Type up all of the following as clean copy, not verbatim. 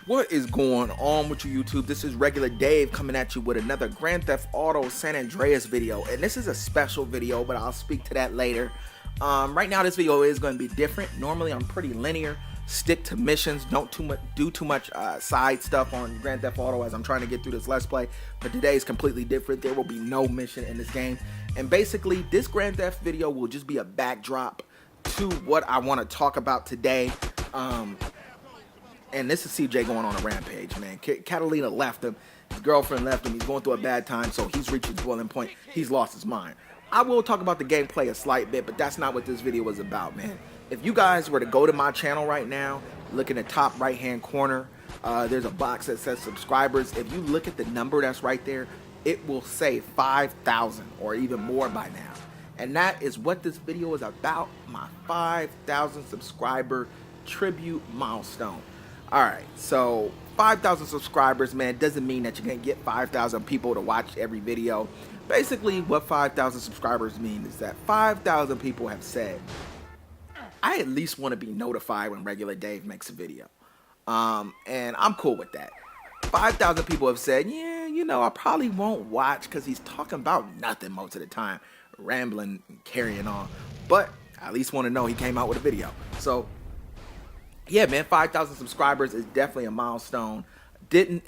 What is going on with you, YouTube? This is Regular Dave coming at you with another Grand Theft Auto San Andreas video, and this is a special video, but I'll speak to that later. Right now this video is going to be different. Normally I'm pretty linear, stick to missions, don't do too much side stuff on Grand Theft Auto as I'm trying to get through this Let's Play, but today is completely different. There will be no mission in this game, and basically this Grand Theft video will just be a backdrop to what I want to talk about today. And this is CJ going on a rampage, man. Catalina left him. His girlfriend left him. He's going through a bad time, so he's reached his boiling point. He's lost his mind. I will talk about the gameplay a slight bit, but that's not what this video is about, man. If you guys were to go to my channel right now, look in the top right-hand corner, there's a box that says subscribers. If you look at the number that's right there, it will say 5,000 or even more by now. And that is what this video is about, my 5,000 subscriber tribute milestone. Alright, so 5,000 subscribers, man, doesn't mean that you're going to get 5,000 people to watch every video. Basically, what 5,000 subscribers mean is that 5,000 people have said, I at least want to be notified when Regular Dave makes a video. And I'm cool with that. 5,000 people have said, yeah, you know, I probably won't watch because he's talking about nothing most of the time, rambling and carrying on. But I at least want to know he came out with a video. So yeah, man, 5,000 subscribers is definitely a milestone. Didn't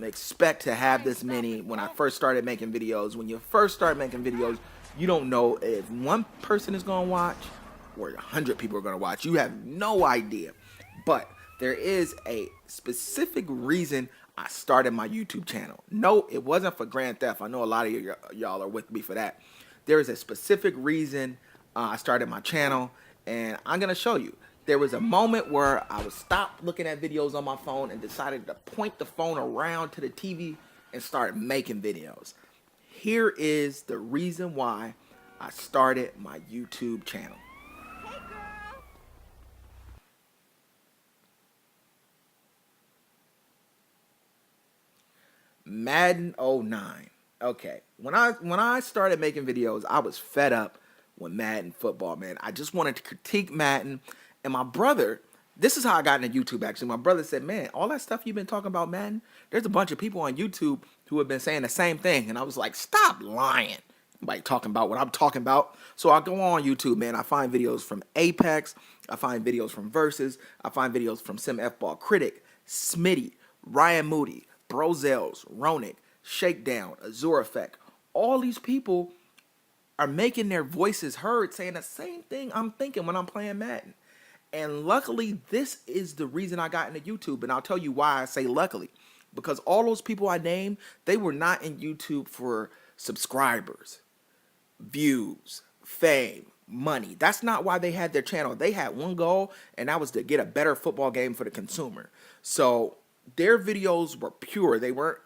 expect to have this many when I first started making videos. When you first start making videos, you don't know if one person is going to watch or 100 people are going to watch. You have no idea. But there is a specific reason I started my YouTube channel. No, it wasn't for Grand Theft. I know a lot of y'all are with me for that. There is a specific reason I started my channel, and I'm going to show you. There was a moment where I would stop looking at videos on my phone and decided to point the phone around to the TV and start making videos. Here is the reason why I started my YouTube channel. Hey, girl. Madden 09. Okay, when I started making videos, I was fed up with Madden football, man. I just wanted to critique Madden. And my brother, this is how I got into YouTube, actually. My brother said, man, all that stuff you've been talking about, Madden, there's a bunch of people on YouTube who have been saying the same thing. And I was like, stop lying. Nobody talking about what I'm talking about. So I go on YouTube, man. I find videos from Apex. I find videos from Versus. I find videos from Sim F-Ball Critic, Smitty, Ryan Moody, Brozels, Ronick, Shakedown, Azure Effect. All these people are making their voices heard, saying the same thing I'm thinking when I'm playing Madden. And luckily, this is the reason I got into YouTube. And I'll tell you why I say luckily. Because all those people I named, they were not in YouTube for subscribers, views, fame, money. That's not why they had their channel. They had one goal, and that was to get a better football game for the consumer. So their videos were pure. They weren't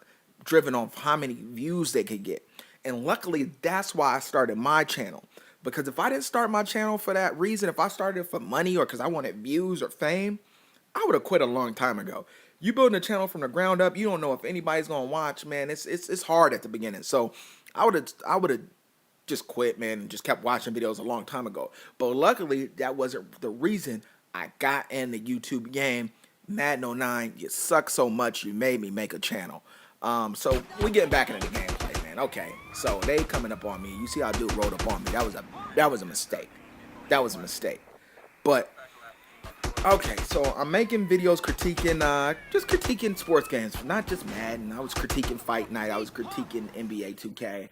driven off how many views they could get. And luckily, that's why I started my channel. Because if I didn't start my channel for that reason, if I started for money or because I wanted views or fame, I would have quit a long time ago. You building a channel from the ground up, you don't know if anybody's gonna watch, man. It's hard at the beginning. So I would have just quit, man, and just kept watching videos a long time ago. But luckily, that wasn't the reason I got in the YouTube game. Madden 09, you suck so much, you made me make a channel. So we getting back into the gameplay. Okay, so they coming up on me. You see how dude rolled up on me. That was a mistake. That was a mistake. But okay, so I'm making videos critiquing just critiquing sports games, not just Madden. I was critiquing Fight Night. I was critiquing NBA 2K.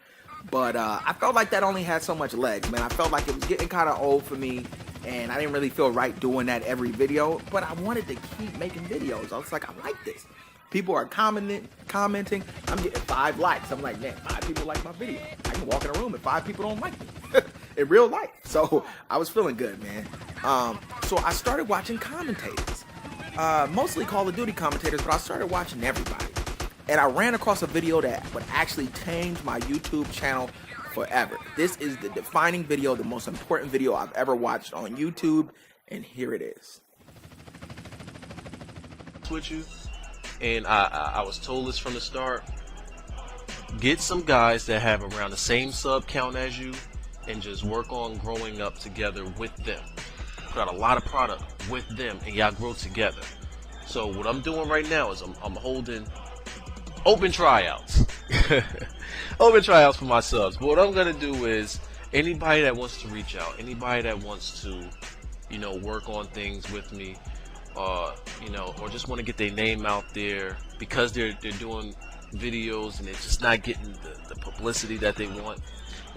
But I felt like that only had so much legs, man. I felt like it was getting kind of old for me, and I didn't really feel right doing that every video. But I wanted to keep making videos. I was like, I like this. People are commenting. I'm getting 5 likes. I'm like, man, 5 people like my video. I can walk in a room and 5 people don't like me in real life. So I was feeling good, man. So I started watching commentators, mostly Call of Duty commentators, but I started watching everybody. And I ran across a video that would actually change my YouTube channel forever. This is the defining video, the most important video I've ever watched on YouTube, and here it is. With you. And I was told this from the start. Get some guys that have around the same sub count as you and just work on growing up together with them. Put out a lot of product with them and y'all grow together. So what I'm doing right now is I'm holding open tryouts. Open tryouts for my subs. But what I'm gonna do is anybody that wants to reach out, anybody that wants to, work on things with me, or just want to get their name out there because they're doing videos and they're just not getting the publicity that they want,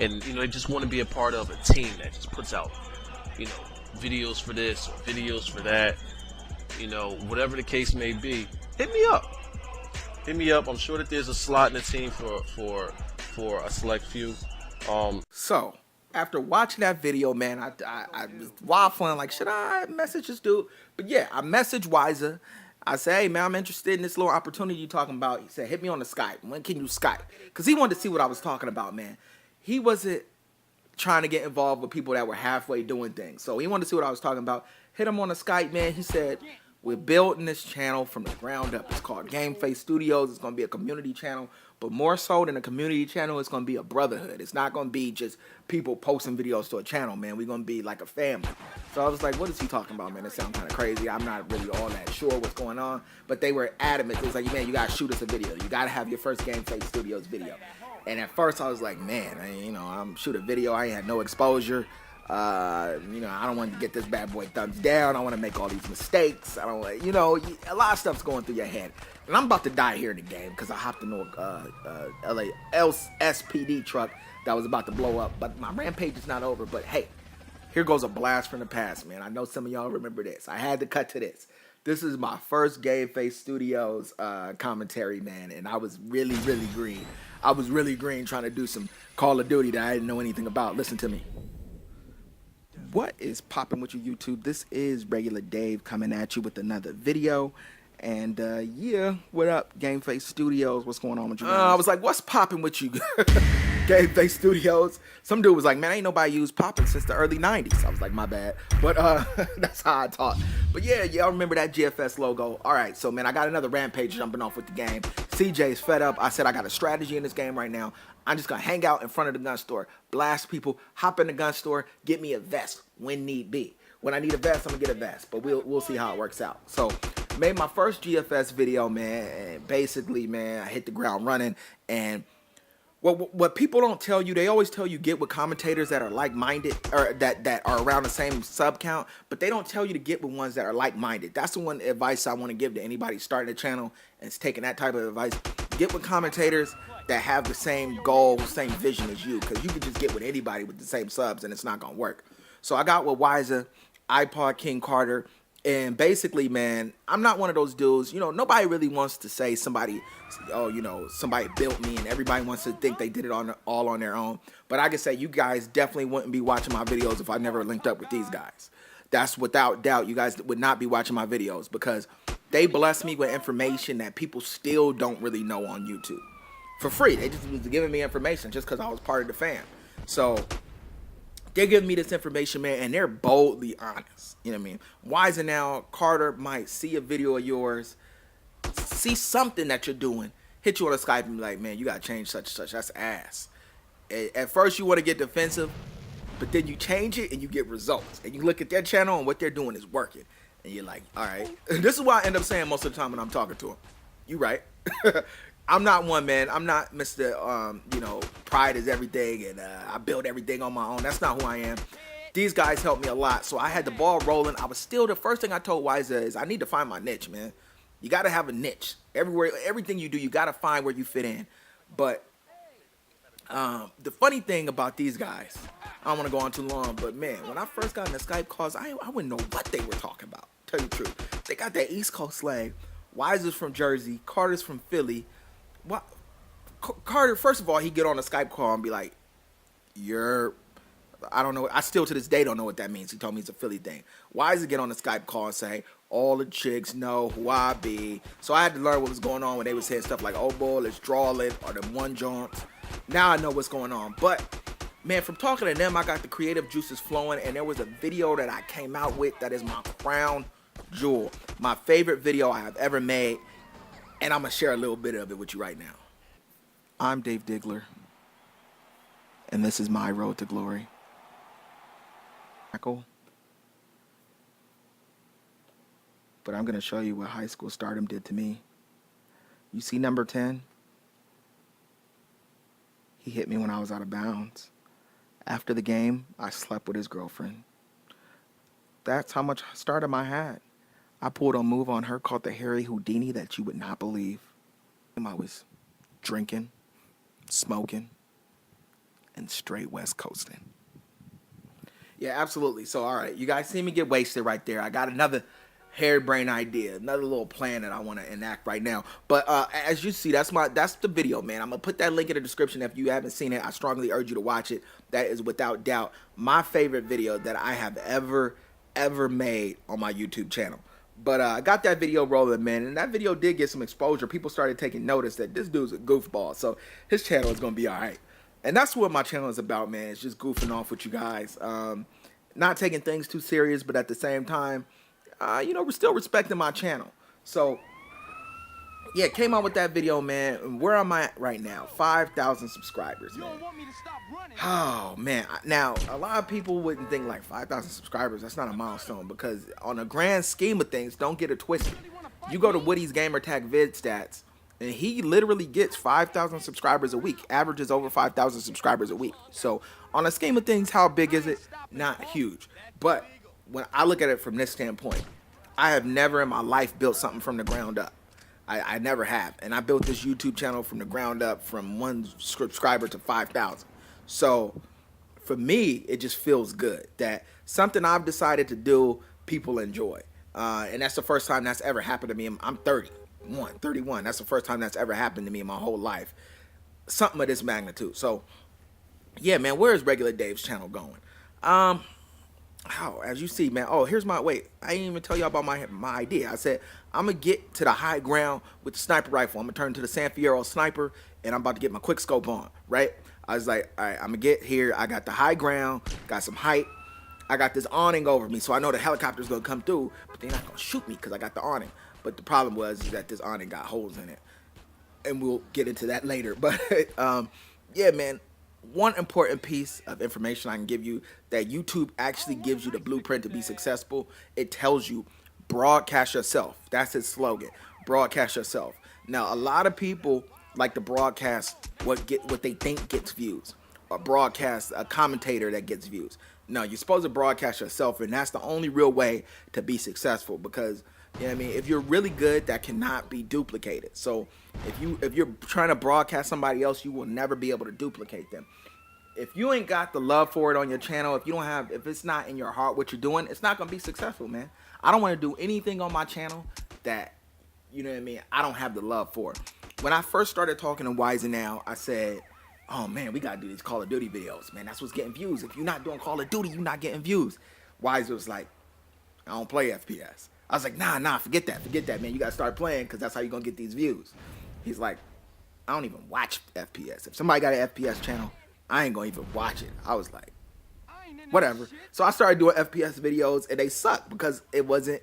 and they just want to be a part of a team that just puts out, you know, videos for this or videos for that, whatever the case may be. Hit me up. Hit me up. I'm sure that there's a slot in the team for a select few. So after watching that video, man, I was waffling like, should I message this dude? But yeah, I messaged Wiser. I said, hey man, I'm interested in this little opportunity you're talking about. He said, hit me on the Skype. When can you Skype? Because he wanted to see what I was talking about, man. He wasn't trying to get involved with people that were halfway doing things. So he wanted to see what I was talking about. Hit him on the Skype, man. He said, we're building this channel from the ground up. It's called Game Face Studios. It's going to be a community channel. But more so than a community channel, it's going to be a brotherhood. It's not going to be just people posting videos to a channel, man. We're going to be like a family. So I was like, what is he talking about, man? It sounds kind of crazy. I'm not really all that sure what's going on. But they were adamant. It was like, man, you got to shoot us a video. You got to have your first Game Face Studios video. And at first I was like, man, I'm shooting a video. I ain't had no exposure. I don't want to get this bad boy thumbs down. I want to make all these mistakes. I don't want, a lot of stuff's going through your head. And I'm about to die here in the game because I hopped into a SPD truck that was about to blow up. But my rampage is not over. But hey, here goes a blast from the past, man. I know some of y'all remember this. I had to cut to this. This is my first Game Face Studios commentary, man. And I was really, really green. I was really green trying to do some Call of Duty that I didn't know anything about. Listen to me. What is popping with you, YouTube? This is Regular Dave coming at you with another video. And yeah, what up, Game Face Studios? What's going on with you guys? I was like, what's popping with you, Game Face Studios? Some dude was like, man, ain't nobody used popping since the early 90s. I was like, my bad. But that's how I talk. But yeah, y'all remember that GFS logo. All right, so man, I got another rampage jumping off with the game. CJ's fed up. I said I got a strategy in this game right now. I'm just going to hang out in front of the gun store, blast people, hop in the gun store, get me a vest when need be. When I need a vest, I'm going to get a vest. But we'll see how it works out. So, made my first GFS video, man. And basically, man, I hit the ground running. And what people don't tell you, they always tell you get with commentators that are like-minded, or that are around the same sub count. But they don't tell you to get with ones that are like-minded. That's the one advice I want to give to anybody starting a channel and is taking that type of advice. Get with commentators that have the same goal, same vision as you. Because you can just get with anybody with the same subs and it's not going to work. So I got with Wiser, iPod King Carter, and basically, man, I'm not one of those dudes, nobody really wants to say somebody built me and everybody wants to think they did it all on their own. But I can say you guys definitely wouldn't be watching my videos if I never linked up with these guys. That's without doubt. You guys would not be watching my videos because they bless me with information that people still don't really know on YouTube. For free. They just was giving me information just because I was part of the fam. So they're giving me this information, man, and they're boldly honest. You know what I mean? Wiser now, Carter might see a video of yours, see something that you're doing, hit you on a Skype and be like, man, you got to change such and such. That's ass. At first, you want to get defensive, but then you change it and you get results. And you look at their channel and what they're doing is working. And you're like, all right. And this is why I end up saying most of the time when I'm talking to them, you right. I'm not one, man. I'm not Mr. Pride is everything and I build everything on my own. That's not who I am. These guys helped me a lot. So I had the ball rolling. I was still, the first thing I told Wiser is I need to find my niche, man. You got to have a niche. Everywhere, everything you do, you got to find where you fit in. But the funny thing about these guys, I don't want to go on too long, but man, when I first got in the Skype calls, I wouldn't know what they were talking about. Tell you the truth. They got that East Coast slang. Wiser's from Jersey. Carter's from Philly. What? Carter, first of all, he get on a Skype call and be like, I don't know. I still to this day don't know what that means. He told me it's a Philly thing. Wiser get on a Skype call and say, all the chicks know who I be. So I had to learn what was going on when they was saying stuff like, oh boy, let's draw it, or them one jaunts. Now I know what's going on. But man, from talking to them, I got the creative juices flowing, and there was a video that I came out with that is my crown jewel. My favorite video I have ever made, and I'm going to share a little bit of it with you right now. I'm Dave Diggler, and this is my road to glory. but I'm going to show you what high school stardom did to me. You see number 10? He hit me when I was out of bounds. After the game, I slept with his girlfriend. That's how much stardom I had. I pulled a move on her called the Harry Houdini that you would not believe. I was drinking, smoking, and straight West Coasting. Yeah, absolutely. So, all right, you guys see me get wasted right there. I got another harebrained idea, another little plan that I want to enact right now. But as you see, that's the video, man. I'm gonna put that link in the description. If you haven't seen it, I strongly urge you to watch it. That is without doubt my favorite video that I have ever made on my YouTube channel. But I got that video rolling, man, and that video did get some exposure. People started taking notice that this dude's a goofball, so his channel is gonna be all right. And that's what my channel is about, man. It's just goofing off with you guys, not taking things too serious, but at the same time, you know, we're still respecting my channel. So yeah, came out with that video, man. And where am I right now? 5,000 subscribers, man. Oh, man. Now, a lot of people wouldn't think like 5,000 subscribers, that's not a milestone, because on a grand scheme of things, don't get it twisted. You go to Woody's Gamertag vid stats, and he literally gets 5,000 subscribers a week, averages over 5,000 subscribers a week. So on a scheme of things, how big is it? Not huge. But when I look at it from this standpoint, I have never in my life built something from the ground up. I never have. And I built this YouTube channel from the ground up, from 1 subscriber to 5,000. So for me, it just feels good that something I've decided to do, people enjoy. And that's the first time that's ever happened to me. I'm 31. That's the first time that's ever happened to me in my whole life. Something of this magnitude. So yeah, man, where is Regular Dave's channel going? As you see, man. Oh, here's my, wait, I didn't even tell y'all about my idea. I said, I'm going to get to the high ground with the sniper rifle. I'm going to turn to the San Fierro sniper, and I'm about to get my quick scope on, right? I was like, all right, I'm going to get here. I got the high ground, got some height. I got this awning over me, so I know the helicopter's going to come through, but they're not going to shoot me because I got the awning. But the problem was that this awning got holes in it, and we'll get into that later. But yeah, man. One important piece of information I can give you that YouTube actually gives you the blueprint to be successful. It tells you broadcast yourself. That's its slogan. Broadcast yourself. Now, a lot of people like to broadcast what they think gets views, or broadcast a commentator that gets views. No, you're supposed to broadcast yourself, and that's the only real way to be successful, because you know what I mean, if you're really good, that cannot be duplicated. So if you're trying to broadcast somebody else, you will never be able to duplicate them. If you ain't got the love for it on your channel, if it's not in your heart what you're doing, it's not gonna be successful, man. I don't want to do anything on my channel that, you know what I mean, I don't have the love for. When I first started talking to Wise and Now, I said, oh man, we gotta do these Call of Duty videos, man. That's what's getting views. If you're not doing Call of Duty, you're not getting views. Wise was like, I don't play FPS. I was like, nah, forget that, man. You gotta start playing, because that's how you're gonna get these views. He's like, I don't even watch FPS. If somebody got an FPS channel, I ain't gonna even watch it. I was like, whatever. So I started doing FPS videos, and they sucked because it wasn't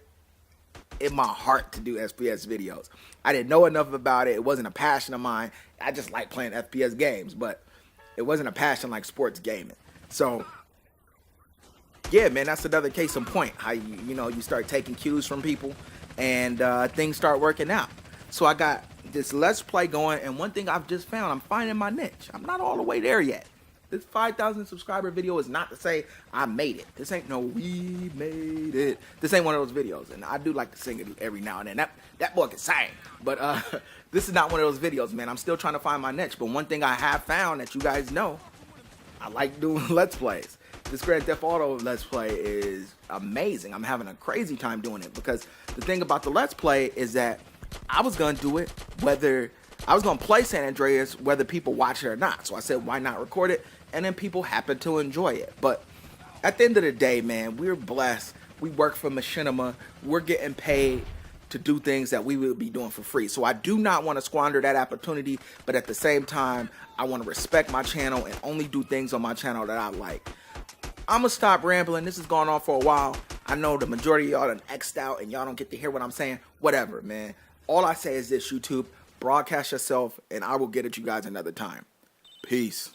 in my heart to do FPS videos. I didn't know enough about it. It wasn't a passion of mine. I just like playing FPS games, but it wasn't a passion like sports gaming. So yeah, man, that's another case in point. How you start taking cues from people, and things start working out. So I got this Let's Play going, and one thing I've just found, I'm finding my niche. I'm not all the way there yet. This 5,000 subscriber video is not to say I made it. This ain't no we made it. This ain't one of those videos, and I do like to sing it every now and then. That boy can sing, but this is not one of those videos, man. I'm still trying to find my niche, but one thing I have found that you guys know, I like doing Let's Plays. This Grand Theft Auto Let's Play is amazing. I'm having a crazy time doing it, because the thing about the Let's Play is that I was going to do it whether I was going to play San Andreas, whether people watch it or not. So I said, why not record it? And then people happen to enjoy it. But at the end of the day, man, we're blessed. We work for Machinima. We're getting paid to do things that we would be doing for free. So I do not want to squander that opportunity. But at the same time, I want to respect my channel and only do things on my channel that I like. I'm going to stop rambling. This has gone on for a while. I know the majority of y'all done X'd out and y'all don't get to hear what I'm saying. Whatever, man. All I say is this, YouTube, broadcast yourself, and I will get at you guys another time. Peace.